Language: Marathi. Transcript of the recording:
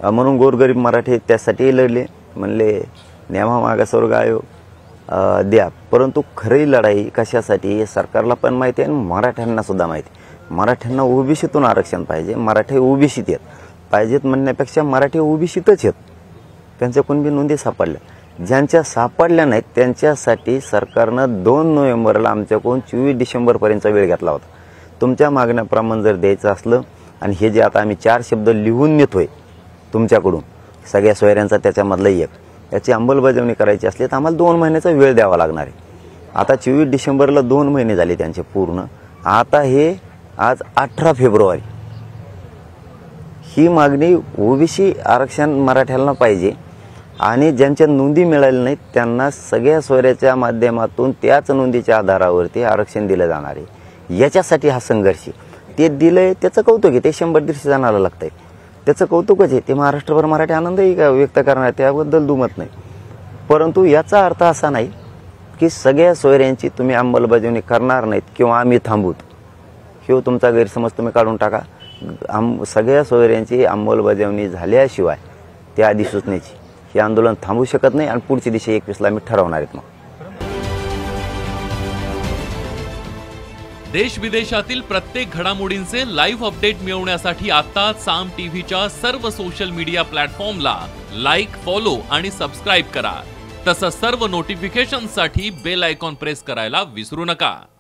म्हणून गोरगरीब मराठी त्यासाठी लढले, म्हणले न्यामा मागासवर्ग आयोग द्या. परंतु खरी लढाई कशासाठी सरकारला पण माहिती आहे आणि मराठ्यांना सुद्धा माहिती आहे. मराठ्यांना ओबीसीतून आरक्षण पाहिजे. मराठी ओबीसीत येत पाहिजेत म्हणण्यापेक्षा मराठी ओबीसीतच येत. त्यांच्या कुणबी नोंदी सापडल्या, ज्यांच्या सापडल्या नाहीत त्यांच्यासाठी सरकारनं 2 नोव्हेंबरला आमच्याकडून 24 डिसेंबरपर्यंतचा वेळ घेतला होता. तुमच्या मागण्याप्रमाणे जर द्यायचं असलं आणि हे जे आता आम्ही 4 शब्द लिहून नेतोय तुमच्याकडून सगळ्या सोयऱ्यांचा त्याच्यामधलं एक, याची अंमलबजावणी करायची असली तर आम्हाला 2 महिन्याचा वेळ द्यावा लागणार आहे. आता 24 डिसेंबरला 2 महिने झाले त्यांचे पूर्ण. आता हे आज 18 फेब्रुवारी, ही मागणी ओबीसी आरक्षण मराठ्याला पाहिजे आणि ज्यांच्या नोंदी मिळाल्या नाहीत त्यांना सगळ्या सोयऱ्याच्या माध्यमातून त्याच नोंदीच्या आधारावरती आरक्षण दिलं जाणार आहे. याच्यासाठी हा संघर्ष ते दिलंय, त्याचं कौतुक आहे. ते 100-150 जणांना लागतंय, त्याचं कौतुकच आहे. ते महाराष्ट्रभर मराठी आनंदही व्यक्त करणार, त्याबद्दल दुमत नाही. परंतु याचा अर्थ असा नाही की सगळ्या सोयऱ्यांची तुम्ही अंमलबजावणी करणार नाहीत किंवा आम्ही थांबूत. हे तुमचा गैरसमज तुम्ही काढून टाका. सगळ्या सोयऱ्यांची अंमलबजावणी झाल्याशिवाय त्या अधिसूचनेची हे आंदोलन थांबू शकत नाही आणि पुढची दिशा 21ला आम्ही ठरवणार आहेत. मग देश विदेशातील प्रत्येक घडामोडींचे लाईव्ह अपडेट मिळवण्यासाठी आता साम टीव्हीच्या सर्व सोशल मीडिया प्लॅटफॉर्मला लाईक, फॉलो आणि सबस्क्राईब करा. तसंच सर्व नोटिफिकेशनसाठी बेल आयकॉन प्रेस करायला विसरू नका.